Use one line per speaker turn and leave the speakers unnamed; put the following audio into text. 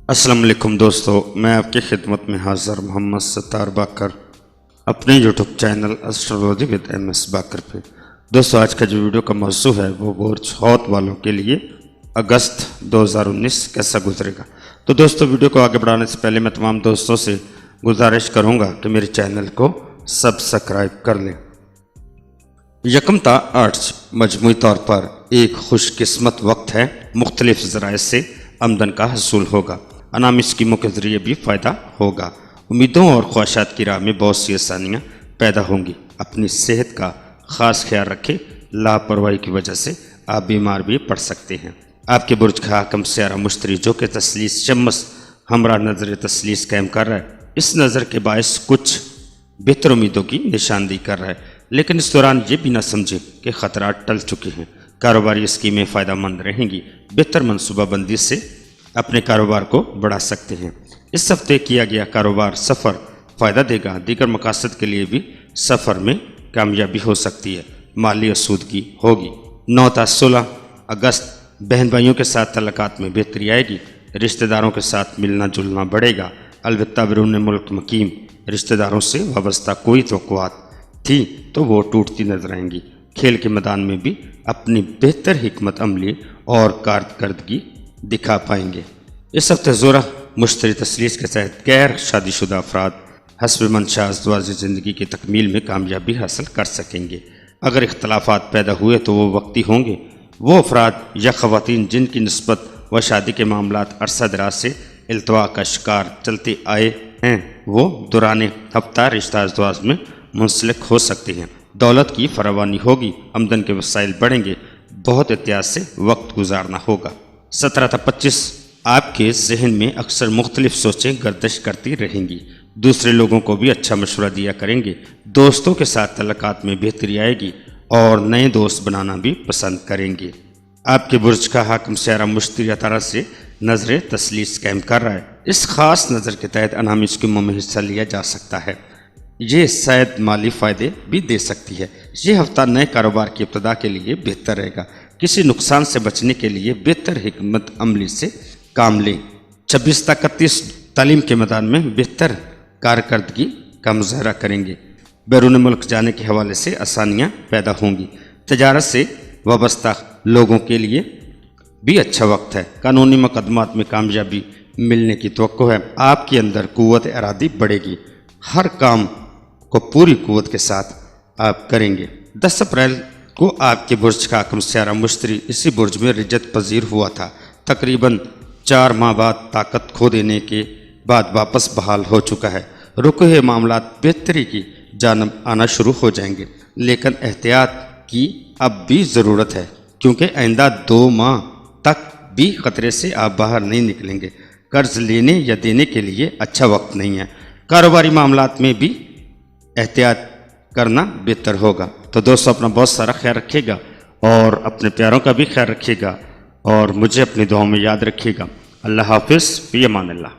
السلام علیکم دوستو، میں آپ کی خدمت میں حاضر محمد ستار باقر اپنے YouTube channel astrology with M S Baqir پہ۔ دوستو، آج کا جو ویڈیو کا موضوع ہے وہ برج حوت والوں کے لیے اگست 2019 کیسا گزرے گا۔ تو دوستو، ویڈیو کو آگے بڑھانے سے پہلے میں تمام دوستوں سے گزارش کروں گا کہ میرے چینل کو سبسکرائب کر لیں۔ یکم تا 8 مجموعی طور پر ایک خوش قسمت وقت ہے، مختلف ذرائع سے آمدن کا حصول ہوگا، انعامی اسکیموں کے ذریعے بھی فائدہ ہوگا، امیدوں اور خواہشات کی راہ میں بہت سی آسانیاں پیدا ہوں گی۔ اپنی صحت کا خاص خیال رکھیں، لاپرواہی کی وجہ سے آپ بیمار بھی پڑ سکتے ہیں۔ آپ کے برج کا حاکم سیارہ مشتری جو کہ تثلیث شمس ہمراہ نظر تثلیث قائم کر رہا ہے، اس نظر کے باعث کچھ بہتر امیدوں کی نشاندہی کر رہا ہے، لیکن اس دوران یہ بھی نہ سمجھیں کہ خطرات ٹل چکے ہیں۔ کاروباری اسکیمیں فائدہ مند رہیں گی، بہتر منصوبہ بندی سے اپنے کاروبار کو بڑھا سکتے ہیں۔ اس ہفتے کیا گیا کاروبار سفر فائدہ دے گا، دیگر مقاصد کے لیے بھی سفر میں کامیابی ہو سکتی ہے، مالی آسودگی ہوگی۔ 9 تا 16 اگست بہن بھائیوں کے ساتھ تعلقات میں بہتری آئے گی، رشتہ داروں کے ساتھ ملنا جلنا بڑھے گا، البتہ بیرون ملک مقیم رشتہ داروں سے وابستہ کوئی توقعات تھی تو وہ ٹوٹتی نظر آئیں گی۔ کھیل کے میدان میں بھی اپنی بہتر حکمت عملی اور کارکردگی دکھا پائیں گے۔ اس ہفتے زورہ مشتری تثلیث کے تحت غیر شادی شدہ افراد حسب منشاء ازدواجی زندگی کی تکمیل میں کامیابی حاصل کر سکیں گے۔ اگر اختلافات پیدا ہوئے تو وہ وقتی ہوں گے۔ وہ افراد یا خواتین جن کی نسبت و شادی کے معاملات عرصہ دراز سے التوا کا شکار چلتے آئے ہیں، وہ دوران ہفتہ رشتہ ازدواج میں منسلک ہو سکتے ہیں۔ دولت کی فراوانی ہوگی، آمدن کے وسائل بڑھیں گے، بہت احتیاط سے وقت گزارنا ہوگا۔ 17 تا 25 آپ کے ذہن میں اکثر مختلف سوچیں گردش کرتی رہیں گی، دوسرے لوگوں کو بھی اچھا مشورہ دیا کریں گے، دوستوں کے ساتھ تعلقات میں بہتری آئے گی اور نئے دوست بنانا بھی پسند کریں گے۔ آپ کے برج کا حاکم سیارہ مشتری 18 سے نظر تثلیث قائم کر رہا ہے، اس خاص نظر کے تحت انعامی اسکیموں میں حصہ لیا جا سکتا ہے، یہ شاید مالی فائدے بھی دے سکتی ہے۔ یہ ہفتہ نئے کاروبار کی ابتدا کے لیے بہتر رہے گا، کسی نقصان سے بچنے کے لیے بہتر حکمت عملی سے کام لیں۔ 26 تا 31 تعلیم کے میدان میں بہتر کارکردگی کا مظاہرہ کریں گے، بیرون ملک جانے کے حوالے سے آسانیاں پیدا ہوں گی۔ تجارت سے وابستہ لوگوں کے لیے بھی اچھا وقت ہے، قانونی مقدمات میں کامیابی ملنے کی توقع ہے۔ آپ کے اندر قوت ارادی بڑھے گی، ہر کام کو پوری قوت کے ساتھ آپ کریں گے۔ 10 اپریل کو آپ کے برج کا حاکم سیارہ مشتری اسی برج میں رجت پذیر ہوا تھا، تقریباً 4 ماہ بعد طاقت کھو دینے کے بعد واپس بحال ہو چکا ہے۔ رکے ہوئے معاملات بہتری کی جانب آنا شروع ہو جائیں گے، لیکن احتیاط کی اب بھی ضرورت ہے، کیونکہ آئندہ 2 ماہ تک بھی خطرے سے آپ باہر نہیں نکلیں گے۔ قرض لینے یا دینے کے لیے اچھا وقت نہیں ہے، کاروباری معاملات میں بھی احتیاط کرنا بہتر ہوگا۔ تو دوستو، اپنا بہت سارا خیال رکھیے گا اور اپنے پیاروں کا بھی خیال رکھیے گا، اور مجھے اپنی دعاؤں میں یاد رکھیے گا۔ اللہ حافظ، فی امان اللہ۔